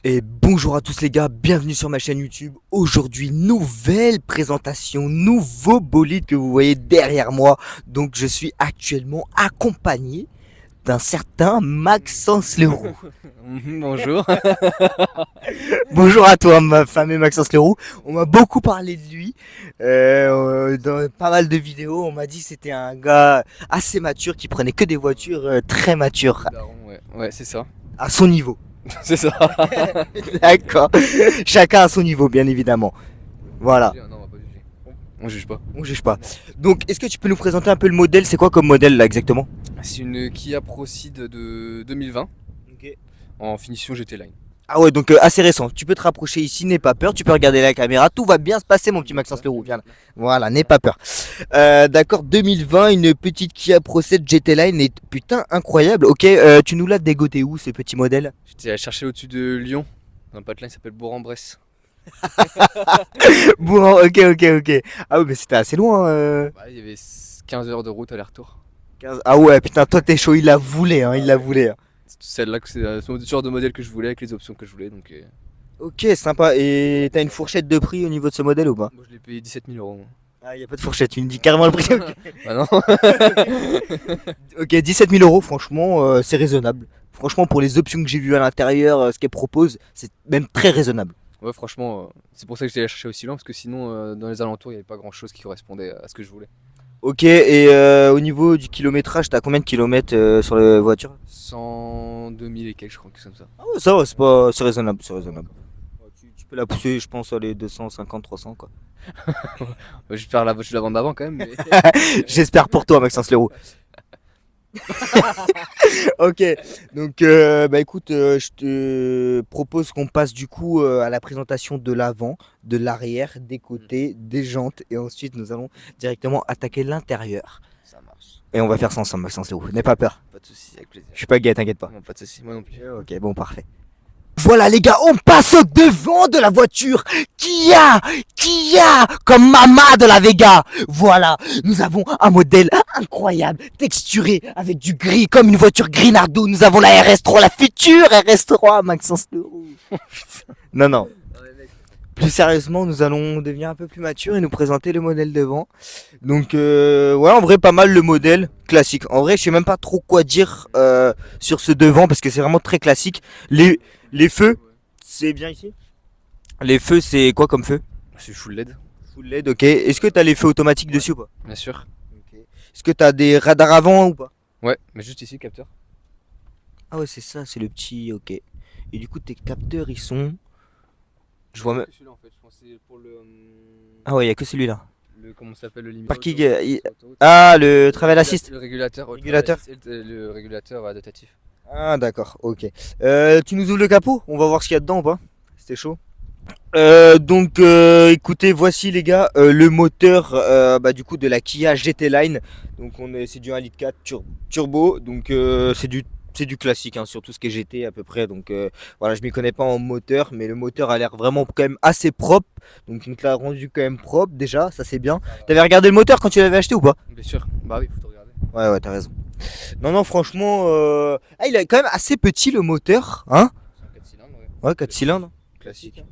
Et bonjour à tous les gars, bienvenue sur ma chaîne YouTube. Aujourd'hui, nouvelle présentation, nouveau bolide que vous voyez derrière moi. Donc je suis actuellement accompagné d'un certain Maxence Leroux. Bonjour. Bonjour à toi, ma fameux Maxence Leroux. On m'a beaucoup parlé de lui dans pas mal de vidéos. On m'a dit que c'était un gars assez mature qui prenait que des voitures très matures Daron, ouais, ouais, c'est ça. à son niveau. C'est ça. D'accord. Chacun à son niveau, bien évidemment. Voilà. Non, on va pas juger. On juge pas. On juge pas. Donc, est-ce que tu peux nous présenter un peu le modèle? C'est quoi comme modèle là exactement? C'est une Kia Proceed de 2020 en finition GT Line. Ah ouais, donc assez récent. Tu peux te rapprocher ici, n'aie pas peur. Tu peux regarder la caméra. Tout va bien se passer, mon petit Maxence Leroux. Viens là. Voilà, n'aie pas peur. D'accord, 2020, une petite Kia Pro7 GT Line est putain incroyable. Ok, tu nous l'as dégoté où ce petit modèle? J'étais allé chercher au-dessus de Lyon, dans un patelin qui s'appelle Bourg-en-Bresse. Bon, ok. Ah ouais, mais c'était assez loin. Bah, il y avait 15 heures de route aller-retour. Ah ouais, putain, toi t'es chaud. Il la voulait, hein. Il la voulait, hein. C'est celle-là que c'est ce genre de modèle que je voulais avec les options que je voulais. Donc, Ok, sympa. Et t'as une fourchette de prix au niveau de ce modèle ou pas? moi je l'ai payé 17 000 euros. Moi. Ah, y a pas de fourchette, tu me dis carrément le prix. Bah non. Ok, 17 000 euros, franchement, c'est raisonnable. Franchement, pour les options que j'ai vues à l'intérieur, ce qu'elle propose, c'est même très raisonnable. Ouais, franchement, c'est pour ça que j'étais allé chercher aussi loin parce que sinon, dans les alentours, il n'y avait pas grand-chose qui correspondait à ce que je voulais. Ok, et au niveau du kilométrage, t'as combien de kilomètres sur la voiture? 102 000 et quelques, je crois que c'est comme ça. Ah ouais, ça va, c'est pas, c'est raisonnable, c'est raisonnable. Ouais, tu peux la pousser, je pense, à les 250, 300 quoi. J'espère la voiture de la vendre avant quand même, mais. J'espère pour toi, Maxence Leroux. Ok, donc bah écoute, je te propose qu'on passe du coup à la présentation de l'avant, de l'arrière, des côtés, des jantes, et ensuite nous allons directement attaquer l'intérieur. Ça marche. Et on va faire ça ensemble, Maxence Leroux. N'aie pas peur. Pas de soucis, avec plaisir. Je suis pas gay, t'inquiète pas. Non, pas de soucis, moi non plus. Ok, bon, parfait. Voilà les gars, on passe au devant de la voiture. Kia, comme Mama de la Vega. Voilà, nous avons un modèle incroyable, texturé, avec du gris, comme une voiture Grinardo. Nous avons la RS3, la future RS3, Maxence Leroux. Non. Plus sérieusement, nous allons devenir un peu plus matures et nous présenter le modèle devant. Donc, ouais, en vrai, pas mal le modèle classique. En vrai, je sais même pas trop quoi dire sur ce devant parce que c'est vraiment très classique. Les feux, c'est bien ici. Les feux, c'est quoi comme feu? C'est full LED, Full LED, ok. Est-ce que t'as les feux automatiques dessus ou pas? bien sûr. Ok. Est-ce que t'as des radars avant ou pas? Ouais, mais juste ici, capteur. Ah ouais, c'est ça, c'est le petit, ok. Et du coup, tes capteurs, ils sont. Je vois même. Que celui-là en fait, je pense que c'est pour Ah ouais, y a que celui-là. comment ça s'appelle le limite. Parking. Ah, le travel assist. Le régulateur. Ouais, Régulateur. le régulateur adaptatif. Ah d'accord, ok. Tu nous ouvres le capot? On va voir ce qu'il y a dedans ou pas? C'était chaud. Donc écoutez, voici les gars le moteur bah, du coup de la Kia GT Line. Donc c'est du 1,4 litre turbo, donc c'est du classique hein, sur tout ce qui est GT à peu près. Donc voilà, je m'y connais pas en moteur, mais le moteur a l'air vraiment quand même assez propre. Donc on te l'a rendu quand même propre déjà, ça c'est bien. T'avais regardé le moteur quand tu l'avais acheté ou pas? Bien sûr, bah oui, faut tout regarder. Ouais, t'as raison. Non, franchement, il est quand même assez petit le moteur, hein? C'est un 4 cylindres, ouais. Ouais, 4 cylindres. Classique.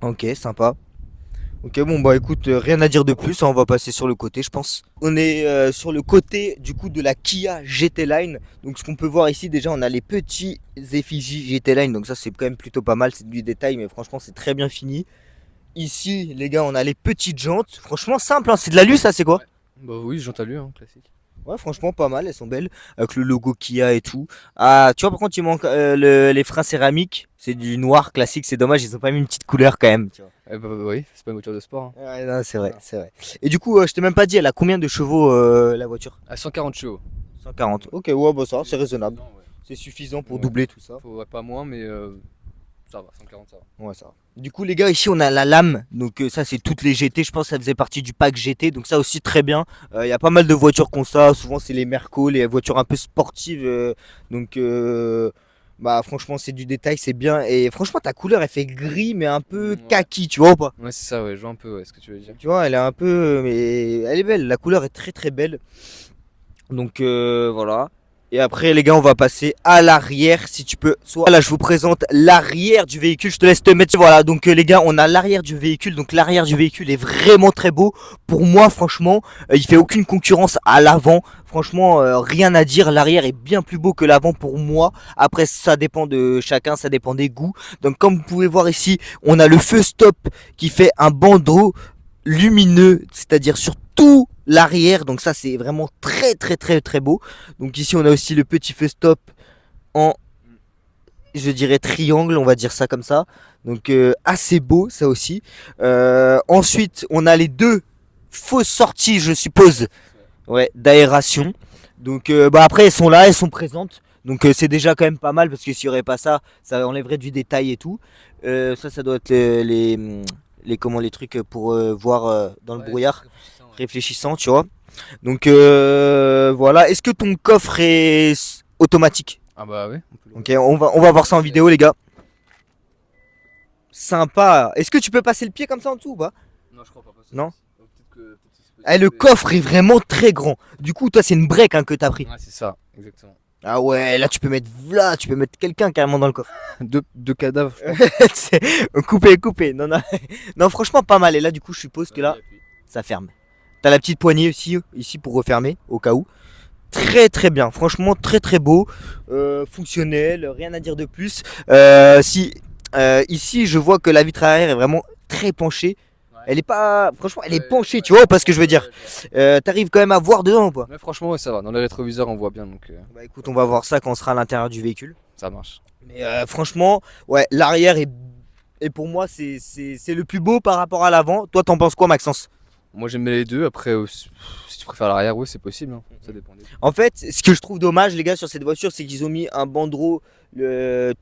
Ok, sympa. Ok, bon bah écoute, rien à dire de plus, hein, on va passer sur le côté, je pense. On est sur le côté du coup de la Kia GT Line. Donc ce qu'on peut voir ici, déjà on a les petits effigies GT Line, donc ça c'est quand même plutôt pas mal, c'est du détail, mais franchement c'est très bien fini. Ici les gars, on a les petites jantes, franchement simple, hein, c'est de l'alu ça, c'est quoi? Ouais. Bah oui, j'entends lu, hein, classique. Ouais, franchement pas mal, elles sont belles, avec le logo Kia et tout. Ah, tu vois par contre il manque les freins céramiques, c'est du noir classique, c'est dommage, ils ont pas mis une petite couleur quand même. Tu vois. Oui, c'est pas une voiture de sport. Hein. Ouais, non, c'est vrai, c'est vrai. Et du coup, je t'ai même pas dit, elle a combien de chevaux la voiture? À 140 chevaux. 140. Ok, ouais, bah ça, c'est raisonnable. suffisant, ouais. C'est suffisant pour Ouais. doubler tout ça. Faudrait pas moins, mais ça va, 140 ça va. Ouais, ça va. Du coup, les gars, ici on a la lame. Donc, ça, c'est toutes les GT. Je pense que ça faisait partie du pack GT. Donc, ça aussi, très bien. Il y a pas mal de voitures comme ça. Souvent, c'est les Merco, les voitures un peu sportives. Donc, bah, franchement, c'est du détail, c'est bien. Et franchement, ta couleur, elle fait gris, mais un peu Ouais. kaki, tu vois ou pas? Ouais, c'est ça, ouais, je vois un peu ce que tu veux dire. Tu vois, elle est un peu. Mais elle est belle. La couleur est très, très belle. Donc, voilà. Et après les gars, on va passer à l'arrière. Si tu peux, soit là je vous présente l'arrière du véhicule. Je te laisse te mettre. Voilà, donc les gars, on a l'arrière du véhicule. Donc l'arrière du véhicule est vraiment très beau. Pour moi, franchement, il fait aucune concurrence à l'avant. Franchement, rien à dire. L'arrière est bien plus beau que l'avant pour moi. Après, ça dépend de chacun, ça dépend des goûts. Donc comme vous pouvez voir ici, on a le feu stop qui fait un bandeau lumineux, c'est-à-dire sur tout l'arrière. Donc ça, c'est vraiment très très très très beau. Donc ici, on a aussi le petit feu stop en, je dirais, triangle, on va dire ça comme ça. Donc assez beau ça aussi. Ensuite, on a les deux fausses sorties, je suppose, ouais, d'aération. Donc bah après, elles sont là, elles sont présentes. Donc c'est déjà quand même pas mal parce que s'il n'y aurait pas ça, ça enlèverait du détail et tout. Ça doit être les trucs pour voir dans le brouillard, réfléchissant, tu vois. Donc voilà. Est-ce que ton coffre est automatique? Ah bah ouais. Ok, on va voir ça en vidéo les gars. Sympa. Est-ce que tu peux passer le pied comme ça en dessous ou pas? Non, je crois pas. Non. Peut-être que Eh, le coffre est vraiment très grand. Du coup, toi, c'est une break hein, que t'as pris. Ouais, c'est ça, exactement. Ah ouais, là, tu peux mettre quelqu'un carrément dans le coffre. Deux cadavres, je pense. C'est coupé. Non, non. Non, franchement, pas mal. Et là, du coup, je suppose que là, ça ferme. T'as la petite poignée aussi, ici, pour refermer, au cas où. Très très bien, franchement très très beau, fonctionnel, rien à dire de plus. Si ici je vois que la vitre arrière est vraiment très penchée, elle est pas, franchement elle est penchée, tu vois pas ce que je veux dire. T'arrives quand même à voir dedans ou pas? Mais franchement, ouais, ça va. Dans les rétroviseurs, on voit bien, donc Bah écoute, on va voir ça quand on sera à l'intérieur du véhicule. ça marche. Mais franchement, ouais, l'arrière est, et pour moi c'est le plus beau par rapport à l'avant. Toi t'en penses quoi Maxence? Moi, j'aime bien les deux. Après, si tu préfères l'arrière, oui, c'est possible, hein. Ça dépend des... En fait, ce que je trouve dommage, les gars, sur cette voiture, c'est qu'ils ont mis un bandeau, un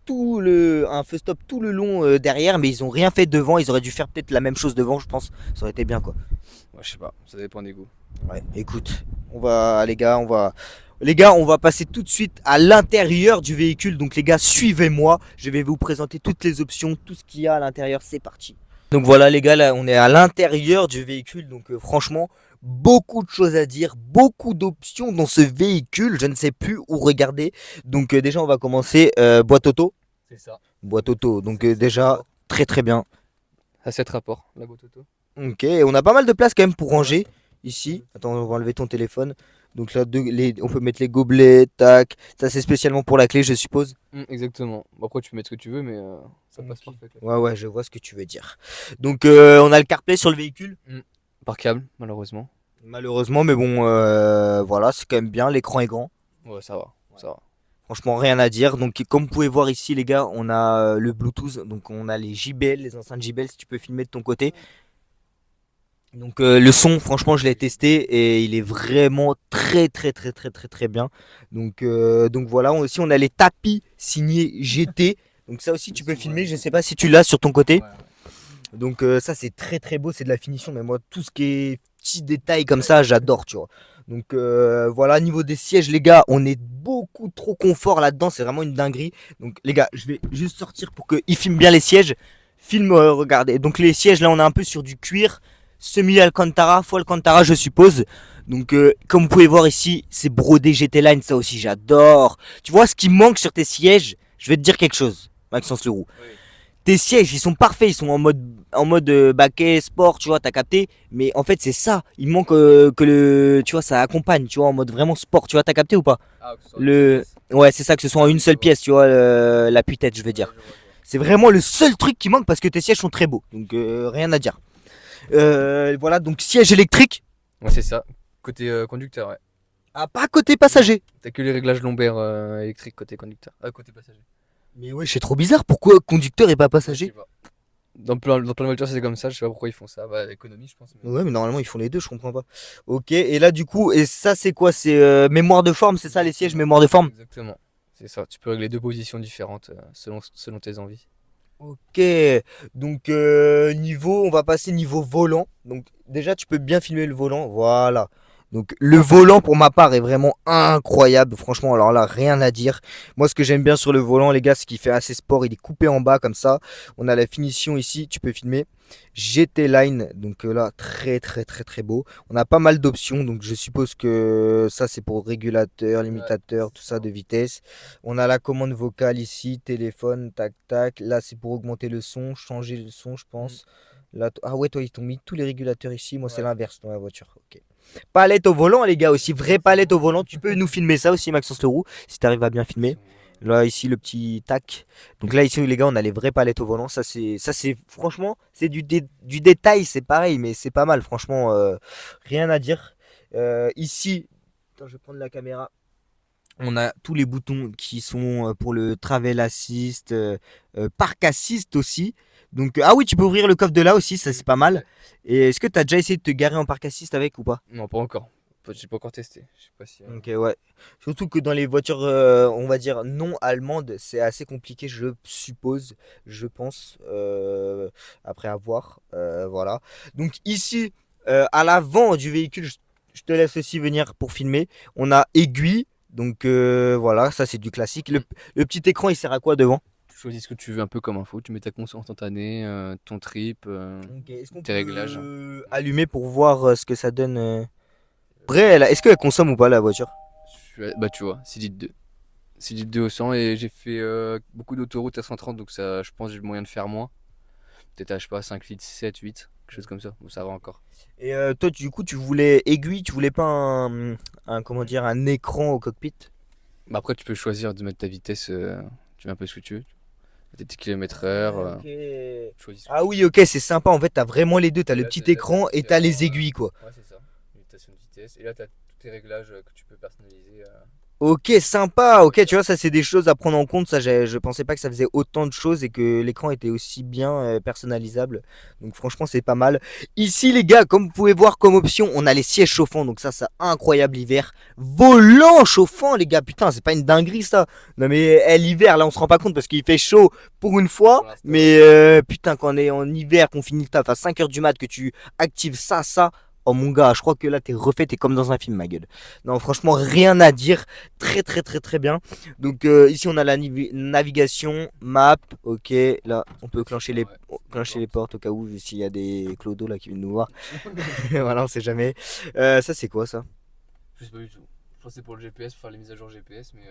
feu stop tout le long derrière, mais ils ont rien fait devant. Ils auraient dû faire peut-être la même chose devant, je pense. Ça aurait été bien, quoi. Ouais, je sais pas, ça dépend des goûts. Ouais, écoute, les gars, on va passer tout de suite à l'intérieur du véhicule. Donc, les gars, suivez-moi. Je vais vous présenter toutes les options, tout ce qu'il y a à l'intérieur. C'est parti. Donc voilà, les gars, là, on est à l'intérieur du véhicule. Donc, franchement, beaucoup de choses à dire, beaucoup d'options dans ce véhicule. Je ne sais plus où regarder. Donc, déjà, on va commencer boîte auto. C'est ça. Boîte auto. Donc, déjà, très très bien. À 7 rapports, la boîte auto. Ok, et on a pas mal de place quand même pour ranger ici. Attends, on va enlever ton téléphone. Donc là, on peut mettre les gobelets, tac. Ça, c'est spécialement pour la clé, je suppose. Exactement. Bon, après, tu peux mettre ce que tu veux, mais ça passe parfait. Ouais, je vois ce que tu veux dire. Donc, on a le CarPlay sur le véhicule. Par câble, malheureusement. Malheureusement, mais bon, voilà, c'est quand même bien. L'écran est grand. Ouais, ça va, ça va. Franchement, rien à dire. Donc, comme vous pouvez voir ici, les gars, on a le Bluetooth. Donc, on a les JBL, les enceintes JBL, si tu peux filmer de ton côté. Donc, le son, franchement, je l'ai testé et il est vraiment très, très, très, très, très, très bien. Donc voilà. Aussi, on a les tapis signés GT. Donc, ça aussi, tu peux filmer. Je sais pas si tu l'as sur ton côté. Donc, ça, c'est très, très beau. C'est de la finition. Mais moi, tout ce qui est petits détails comme ça, j'adore, tu vois. Donc voilà, niveau des sièges, les gars, on est beaucoup trop confort là-dedans, c'est vraiment une dinguerie. Donc les gars, je vais juste sortir pour qu'ils filment bien les sièges. Filme, regardez. Donc les sièges, là, on est un peu sur du cuir, semi-Alcantara, faux Alcantara, je suppose. Donc comme vous pouvez voir ici, c'est brodé GT Line, ça aussi, j'adore. Tu vois ce qui manque sur tes sièges? Je vais te dire quelque chose, Maxence Leroux. Oui. Tes sièges, ils sont parfaits, ils sont en mode baquet sport, tu vois, t'as capté. Mais en fait, c'est ça. Il manque que tu vois, ça accompagne, tu vois, en mode vraiment sport, tu vois, t'as capté ou pas? Ah, que ce soit Ouais, c'est ça, que ce soit en une seule pièce, tu vois, l'appui-tête, je veux dire. C'est vraiment le seul truc qui manque parce que tes sièges sont très beaux. Donc, rien à dire. Voilà, donc siège électrique. Ouais, c'est ça. Côté conducteur, ouais. Ah, pas côté passager. T'as que les réglages lombaires électriques côté conducteur. Côté passager. Mais ouais, c'est trop bizarre. Pourquoi conducteur et pas Je passager? sais pas. Dans plein de voitures, c'est comme ça. Je sais pas pourquoi ils font ça. Bah, économie, je pense. Ouais, mais normalement, ils font les deux, je comprends pas. Ok, et là, du coup, et ça, c'est quoi? C'est mémoire de forme, c'est ça, les sièges mémoire de forme? Exactement. C'est ça. Tu peux régler deux positions différentes selon tes envies. Ok, donc on va passer niveau volant. Donc déjà, tu peux bien filmer le volant, voilà. Donc le volant pour ma part est vraiment incroyable, franchement, alors là rien à dire. Moi ce que j'aime bien sur le volant les gars, c'est qu'il fait assez sport, il est coupé en bas comme ça. On a la finition ici, tu peux filmer. GT Line, donc là très très très très beau. On a pas mal d'options, donc je suppose que ça c'est pour régulateur, limitateur, tout ça de vitesse. On a la commande vocale ici, téléphone, tac tac. Là c'est pour augmenter le son, changer le son je pense. Là, ah ouais, toi ils t'ont mis tous les régulateurs ici, moi c'est l'inverse dans la voiture. Ok. Palette au volant les gars aussi, vraie palette au volant. Tu peux nous filmer ça aussi Maxence Leroux, si t'arrives à bien filmer. Là ici le petit tac. Donc là ici les gars on a les vraies palettes au volant. Ça c'est franchement c'est du détail, c'est pareil mais c'est pas mal franchement, rien à dire. Ici, attends, je vais prendre la caméra. On a tous les boutons qui sont pour le travel assist, park assist aussi. Donc ah oui tu peux ouvrir le coffre de là aussi, ça c'est pas mal. Et est-ce que tu as déjà essayé de te garer en park assist avec ou pas? Non, pas encore. J'ai pas encore testé. Je sais pas si. Ok ouais. Surtout que dans les voitures on va dire non allemandes c'est assez compliqué je suppose, je pense. Après avoir. Voilà. Donc ici à l'avant du véhicule, je te laisse aussi venir pour filmer. On a aiguille. Donc voilà, ça c'est du classique. Le petit écran il sert à quoi devant? Tu choisis ce que tu veux un peu comme info. Tu mets ta console instantanée, ton trip, Ok, est-ce qu'on tes réglages. peut allumer pour voir ce que ça donne Après, est-ce qu'elle consomme ou pas la voiture? Bah tu vois, 6 litres 2. 6 litres 2 au 100 et j'ai fait beaucoup d'autoroutes à 130 donc ça, je pense que j'ai le moyen de faire moins. Peut-être à, je sais pas, 5 litres 7, 8, quelque chose comme ça. Bon, ça va encore. Et toi du coup tu voulais aiguille, tu voulais pas comment dire un écran au cockpit? Bah après tu peux choisir de mettre ta vitesse, tu mets un peu ce que tu veux. Tes petits kilomètres heure. Ok. Tu choisis ce que Ah tu oui ok c'est sympa en fait t'as vraiment les deux, t'as veux. le Là, petit t'as écran et t'as les aiguilles quoi. ouais, c'est ça. Limitation de vitesse. Et là, tu as tous tes réglages que tu peux personnaliser. Ok, sympa. Ok, tu vois, ça c'est des choses à prendre en compte. Ça, je pensais pas que ça faisait autant de choses et que l'écran était aussi bien personnalisable. Donc franchement, c'est pas mal. Ici, les gars, comme vous pouvez voir comme option, on a les sièges chauffants. Donc ça, c'est incroyable l'hiver. Volant chauffant, les gars. Putain, c'est pas une dinguerie ça. Non mais l'hiver, là, on se rend pas compte parce qu'il fait chaud pour une fois. Mais putain, quand on est en hiver, qu'on finit le taf à 5 heures du mat, que tu actives ça. Oh mon gars, je crois que là t'es refait, t'es comme dans un film, ma gueule. Non, franchement, rien à dire. Très très très très bien. Donc ici on a la navigation, map. Ok, là on peut clencher les portes au cas où s'il y a des clodos là qui viennent nous voir. Voilà, on sait jamais. Ça c'est quoi ça? Je sais pas du tout. Je pense que c'est pour le GPS, pour faire les mises à jour GPS, mais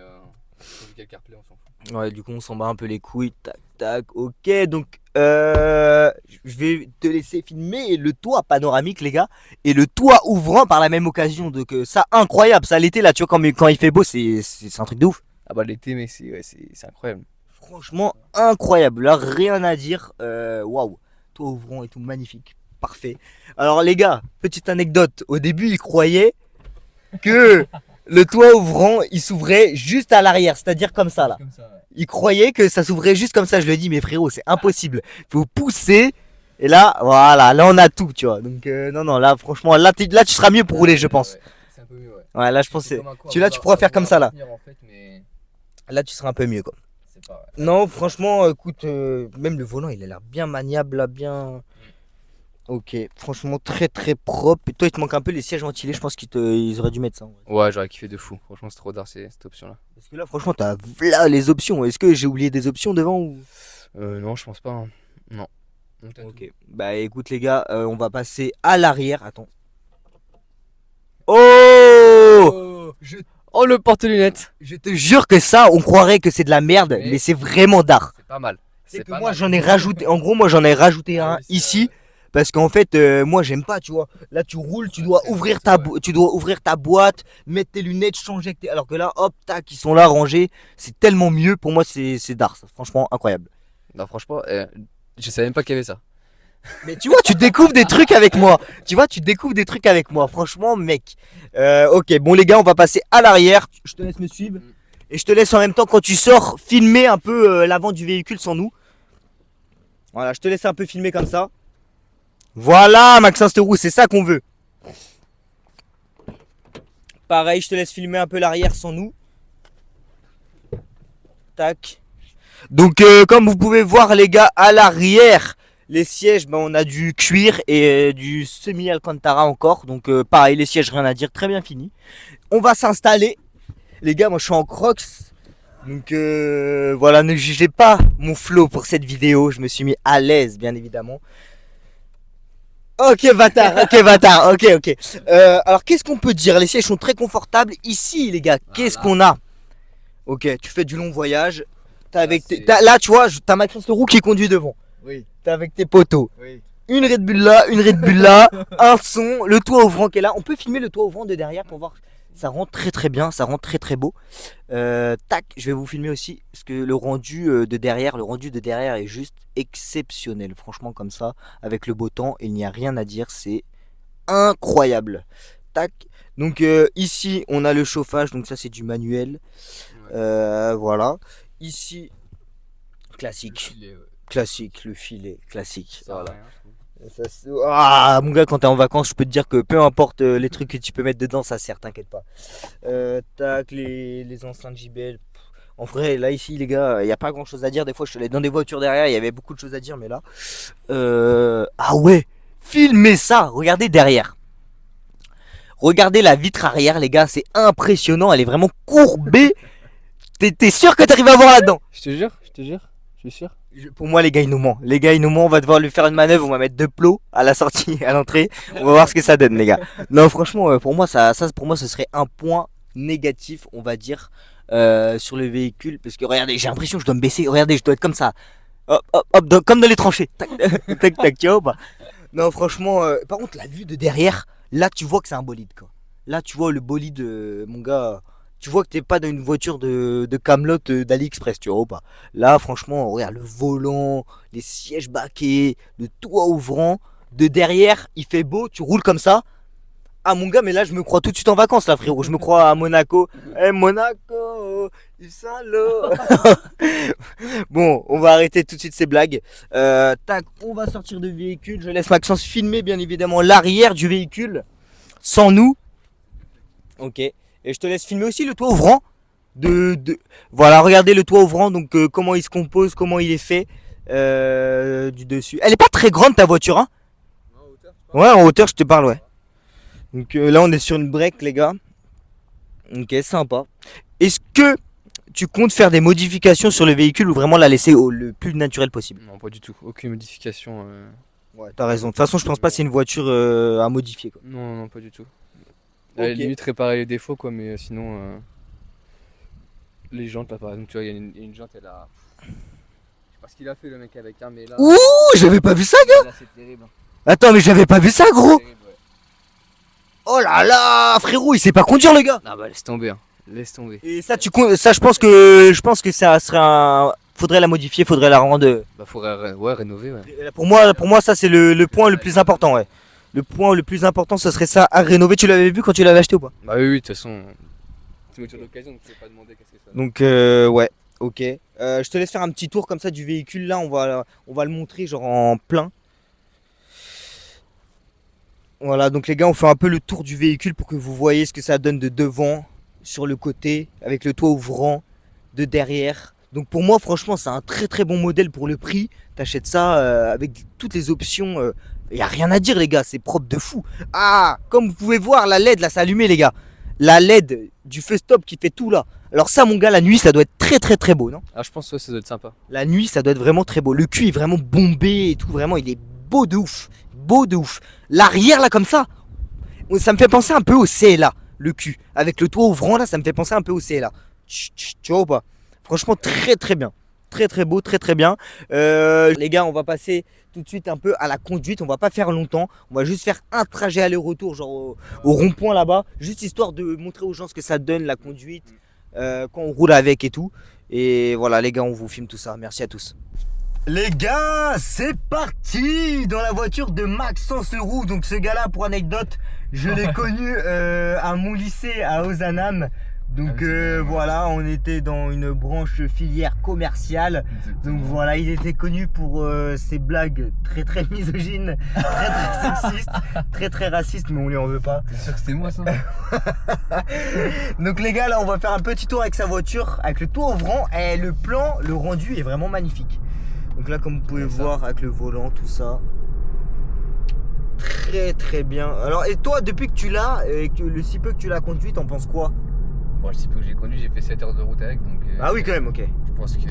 pour le CarPlay, on s'en fout. Ouais, du coup on s'en bat un peu les couilles. Tac tac. Ok, donc je vais te laisser filmer le toit panoramique, les gars, et le toit ouvrant par la même occasion. Donc ça incroyable, ça l'été là, tu vois quand il fait beau, c'est un truc de ouf. Ah bah l'été, mais c'est incroyable. Franchement incroyable, là rien à dire. Waouh, toit ouvrant et tout magnifique, parfait. Alors les gars, petite anecdote. Au début, ils croyaient que le toit ouvrant, il s'ouvrait juste à l'arrière, c'est-à-dire comme ça là. Comme ça, ouais. Il croyait que ça s'ouvrait juste comme ça. Je lui ai dit, mais frérot, c'est impossible. Faut pousser. Et là, voilà, là on a tout, tu vois. Donc non, là franchement, là tu seras mieux pour rouler, je pense. Ouais, c'est un peu mieux, ouais. Ouais, là je pense C'est que comme un coin, tu pourras faire comme ça là. en fait, mais Là tu seras un peu mieux quoi. c'est pas. Non, franchement, écoute, même le volant, il a l'air bien maniable là, bien. Ok, franchement très très propre. Et toi, il te manque un peu les sièges ventilés. Je pense ils auraient dû mettre ça. En vrai. Ouais, j'aurais kiffé de fou. Franchement, c'est trop d'art cette option-là. Parce que là, franchement, t'as là les options. Est-ce que j'ai oublié des options devant ou... Non, je pense pas. Hein. Non. Ok. Bah écoute les gars, on va passer à l'arrière. Attends. Oh, Oh, le porte-lunettes. je te jure que ça, on croirait que c'est de la merde, mais c'est vraiment d'art. C'est pas mal. C'est que moi j'en ai rajouté. En gros, moi j'en ai rajouté un ici. Parce qu'en fait, moi j'aime pas, tu vois. Là, tu roules, tu dois ouvrir ta boîte, mettre tes lunettes, changer. Alors que là, hop, tac, ils sont là rangés. C'est tellement mieux. Pour moi, c'est d'art. Franchement, incroyable. Non, franchement, je savais même pas qu'il y avait ça. Mais tu vois, tu découvres des trucs avec moi. Tu vois, tu découvres des trucs avec moi. Franchement, mec. Ok, bon, les gars, on va passer à l'arrière. Je te laisse me suivre. Et je te laisse en même temps, quand tu sors, filmer un peu l'avant du véhicule sans nous. Voilà, je te laisse un peu filmer comme ça. Voilà, Maxence Leroux, c'est ça qu'on veut. Pareil, je te laisse filmer un peu l'arrière sans nous. Tac. Donc, comme vous pouvez voir, les gars, à l'arrière, Les sièges, on a du cuir et du semi-alcantara encore. Donc pareil, les sièges, rien à dire, très bien fini. On va s'installer. Les gars, moi je suis en Crocs. Donc voilà, ne jugez pas mon flow pour cette vidéo. Je me suis mis à l'aise, bien évidemment. Ok bâtard, ok. Alors qu'est-ce qu'on peut dire? Les sièges sont très confortables. Ici les gars, qu'est-ce qu'on a? Ok, tu fais du long voyage. Là tu vois, t'as Maxence Leroux qui conduit devant. Oui. T'es avec tes potos. Oui. Une Red Bull là, un son, le toit ouvrant qui est là. On peut filmer le toit ouvrant de derrière pour voir. Ça rend très bien, ça rend très beau. Tac, je vais vous filmer aussi parce que le rendu de derrière est juste exceptionnel. Franchement comme ça, avec le beau temps, il n'y a rien à dire, c'est incroyable. Tac. Donc ici, on a le chauffage, donc ça c'est du manuel. Voilà. Ici, classique. Le filet, classique. Voilà. Mon gars, quand t'es en vacances, je peux te dire que peu importe les trucs que tu peux mettre dedans, ça sert, t'inquiète pas. Tac, les enceintes JBL. En vrai, là, ici, les gars, il n'y a pas grand chose à dire. Des fois, je suis allé dans des voitures derrière, il y avait beaucoup de choses à dire, mais là. Ah ouais, filmez ça, regardez derrière. Regardez la vitre arrière, les gars, c'est impressionnant, elle est vraiment courbée. T'es sûr que t'arrives à voir là-dedans? Je te jure, je suis sûr. Pour moi, les gars, ils nous mentent. On va devoir lui faire une manœuvre. On va mettre 2 plots à la sortie, à l'entrée. On va voir ce que ça donne, les gars. Non, franchement, pour moi, pour moi, ce serait un point négatif, on va dire, sur le véhicule. Parce que regardez, j'ai l'impression que je dois me baisser. Regardez, je dois être comme ça. Hop, comme dans les tranchées. Tac, tu vois ou pas? Non, franchement, par contre, la vue de derrière, là, tu vois que c'est un bolide, quoi. Là, tu vois le bolide, mon gars. Tu vois que t'es pas dans une voiture de Camelot d'AliExpress, tu vois ou pas? Là, franchement, regarde le volant, les sièges baquets, le toit ouvrant. De derrière, il fait beau, tu roules comme ça. Ah mon gars, mais là, je me crois tout de suite en vacances, là, frérot. Je me crois à Monaco. Monaco, Yves Saint-Lô. Bon, on va arrêter tout de suite ces blagues. Tac, on va sortir du véhicule. Je laisse Maxence filmer, bien évidemment, l'arrière du véhicule. Sans nous. Ok. Et je te laisse filmer aussi le toit ouvrant. Voilà, regardez le toit ouvrant, donc comment il se compose, comment il est fait du dessus. Elle est pas très grande ta voiture, hein? Ouais, en hauteur, je te parle, ouais. Donc là, on est sur une break, les gars. Ok, sympa. Est-ce que tu comptes faire des modifications sur le véhicule ou vraiment la laisser le plus naturel possible? Non, pas du tout. Aucune modification. Ouais, t'as raison. De toute façon, je pense pas que c'est une voiture à modifier, quoi. Non, pas du tout. Ok. Limite réparer les défauts, quoi, mais sinon. Les jantes, là, par exemple, tu vois, il y a une jante, elle a. Je sais pas ce qu'il a fait, le mec, avec un, mais là. Ouh, j'avais pas vu ça, gars! Là, c'est terrible. Attends, mais j'avais pas vu ça, gros! Terrible, ouais. Oh là là, frérot, il sait pas conduire, le gars! Ah bah, laisse tomber, hein. Laisse tomber. Et ça, je pense que ça serait un. Faudrait la modifier, faudrait la rendre. Bah, faudrait rénover, ouais. Pour moi, ça c'est le point le plus important, ouais. Le point le plus important, ce serait ça à rénover. Tu l'avais vu quand tu l'avais acheté ou pas? Bah, oui, de toute façon. C'est une voiture d'occasion, donc tu peux pas demander qu'est-ce que ça. Donc, ouais, ok. Je te laisse faire un petit tour comme ça du véhicule. Là, on va le montrer genre en plein. Voilà, donc les gars, on fait un peu le tour du véhicule pour que vous voyez ce que ça donne de devant, sur le côté, avec le toit ouvrant, de derrière. Donc pour moi, franchement, c'est un très bon modèle pour le prix. T'achètes ça avec toutes les options. Y a rien à dire, les gars, c'est propre de fou. Ah, comme vous pouvez voir, la LED là, c'est allumé, les gars. La LED du feu stop qui fait tout là. Alors ça, mon gars, la nuit, ça doit être très beau, non? Ah, je pense que ça doit être sympa. La nuit, ça doit être vraiment très beau. Le cul est vraiment bombé et tout. Vraiment, il est beau de ouf. L'arrière là, comme ça me fait penser un peu au CLA. Le cul avec le toit ouvrant là, ça me fait penser un peu au CLA. Tu vois ou pas? Franchement, très bien. Très beau, très bien. Les gars, on va passer tout de suite un peu à la conduite. On va pas faire longtemps. On va juste faire un trajet aller-retour, genre au rond-point là-bas. Juste histoire de montrer aux gens ce que ça donne la conduite quand on roule avec et tout. Et voilà, les gars, on vous filme tout ça. Merci à tous. Les gars, c'est parti dans la voiture de Maxence Leroux. Donc ce gars-là, pour anecdote, je l'ai connu à mon lycée à Ozanam. Donc voilà, on était dans une branche filière commerciale. Donc voilà, il était connu pour ses blagues très misogynes, très sexistes, très racistes, mais on lui en veut pas. T'es sûr que c'était moi ça? Donc les gars, là on va faire un petit tour avec sa voiture, avec le toit ouvrant. Et le plan, le rendu est vraiment magnifique. Donc là, comme vous pouvez Comme ça. voir avec le volant, tout ça. Très très bien. Alors, et toi, depuis que tu l'as, et que le si peu que tu l'as conduit, t'en penses quoi? Bon, je sais pas que j'ai conduit, j'ai fait 7 heures de route avec, donc. Ah oui, quand même, ok. Je pense que.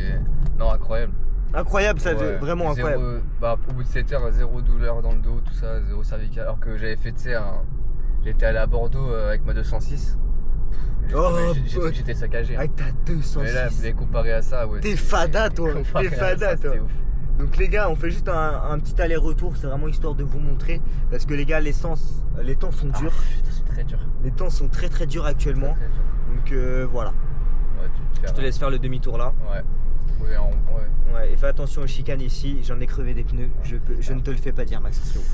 Non, incroyable. Incroyable, ça, Ouais. vraiment Zéro- incroyable. Bah, au bout de 7 heures, zéro douleur dans le dos, tout ça, zéro cervical. Alors que j'avais fait, tu sais, j'étais allé à Bordeaux avec ma 206. Oh, J'ai cru que j'étais saccagé. Avec ta 206. Mais là, mais comparé à ça, ouais. T'es fada, toi. Comparé T'es à fada, ça, toi. c'était ouf. Donc les gars, on fait juste un petit aller-retour, c'est vraiment histoire de vous montrer. Parce que les gars, les temps sont durs. Putain, c'est très dur. Les temps sont très très durs actuellement. Très, très dur. Donc voilà. Ouais, tu te Je te laisse faire le demi-tour là. Ouais. Ouais, ouais. Ouais, et fais attention aux chicanes ici, j'en ai crevé des pneus, je ne te le fais pas dire Maxence Leroux.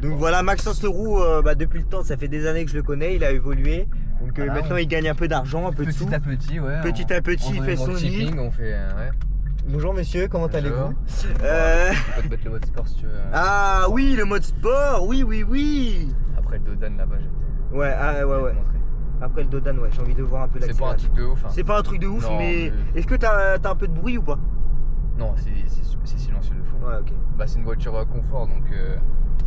Donc Bon. voilà, Maxence Leroux, depuis le temps, ça fait des années que je le connais, il a évolué. Donc Voilà, maintenant il gagne un peu d'argent, un peu de sous. Petit à petit, ouais. Petit à petit, il fait son lit. shipping, on fait. Ouais. Bonjour messieurs, comment Bonjour. allez-vous? Tu peux te mettre le mode sport si tu veux. Ah oui, le mode sport, oui. Après le Dodan là-bas, je vais Ouais, te montrer. Après le Dodan, ouais, j'ai envie de voir un peu C'est pas un l'accélération. truc de ouf. Hein. C'est pas un truc de ouf, Non, mais est-ce que t'as un peu de bruit ou pas? Non, c'est silencieux de fond. Ouais, ok. Bah, c'est une voiture confort donc.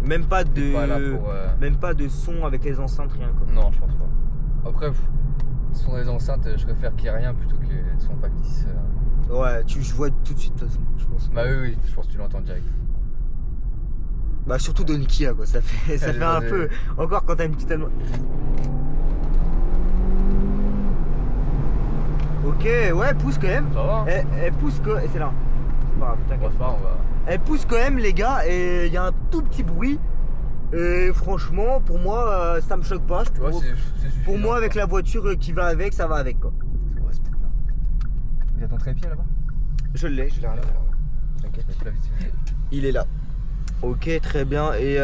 Même pas t'es pas là de... pour. Même pas de son avec les enceintes, rien quoi. Non, je pense pas. Après, son des enceintes, je préfère qu'il n'y ait rien plutôt que son factice. Ouais, je vois tout de suite de toute façon, je pense. Bah oui, je pense que tu l'entends direct. Bah surtout de Kia quoi, ça fait Allez, un vas-y. peu. Encore quand t'as une petite Ok, ouais, pousse quand même. Ça va hein. Elle pousse quand même. C'est là. C'est pas grave, On va t'inquiète. se faire, on va. Elle pousse quand même les gars et il y a un tout petit bruit. Et franchement, pour moi, ça me choque pas. Je Tu vois, trouve. c'est suffisant. Pour moi, avec quoi. la voiture qui va avec, ça va avec quoi. On va se mettre là. Il y a ton trépied là-bas Je l'ai rien. T'inquiète, tu l'as vite. Il est là. Ok, très bien. Et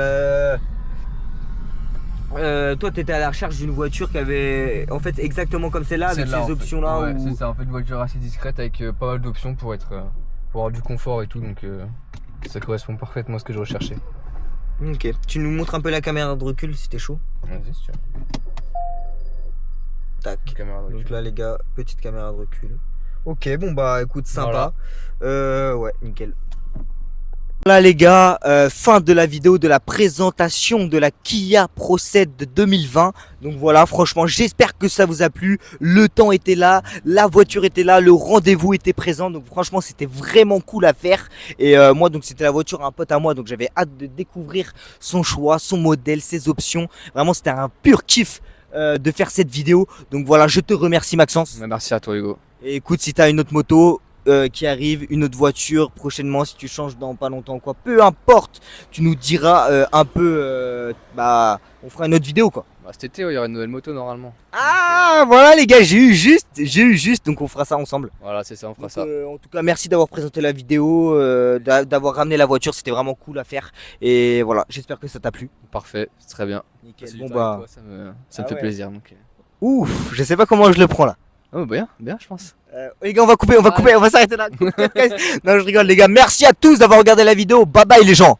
toi, t'étais à la recherche d'une voiture qui avait, en fait, exactement comme celle-là, avec Celle-là, ces en fait. options-là. Ouais, où... c'est ça, en fait, une voiture assez discrète avec pas mal d'options pour avoir du confort et tout, donc ça correspond parfaitement à ce que je recherchais. Ok. Tu nous montres un peu la caméra de recul si t'es chaud. Vas-y, si tu veux. Tac. Caméra de recul. Donc là, les gars, petite caméra de recul. Ok, bon bah écoute, sympa. Ouais, nickel. Voilà les gars, fin de la vidéo de la présentation de la Kia Pro7 de 2020. Donc voilà, franchement, j'espère que ça vous a plu. Le temps était là, la voiture était là, le rendez-vous était présent. Donc franchement, c'était vraiment cool à faire. Et moi, donc c'était la voiture d'un pote à moi. Donc j'avais hâte de découvrir son choix, son modèle, ses options. Vraiment, c'était un pur kiff de faire cette vidéo. Donc voilà, je te remercie Maxence. Merci à toi, Hugo. Et écoute, si tu as une autre moto qui arrive, une autre voiture prochainement, si tu changes dans pas longtemps quoi, peu importe, tu nous diras un peu, on fera une autre vidéo quoi. Bah, cet été, il y aura une nouvelle moto normalement. Ah voilà les gars, j'ai eu juste, donc on fera ça ensemble. Voilà, c'est ça, on fera Donc, ça. en tout cas, merci d'avoir présenté la vidéo, d'avoir ramené la voiture, c'était vraiment cool à faire. Et voilà, j'espère que ça t'a plu. Parfait, c'est très bien. Nickel. Passer Bon du temps avec bah, toi, ça me Ah fait ouais. plaisir. Donc. ouf, je sais pas comment je le prends là. Oh, bien, je pense. Les gars, on va couper, on va s'arrêter là. Non, je rigole les gars. Merci à tous d'avoir regardé la vidéo. Bye bye les gens.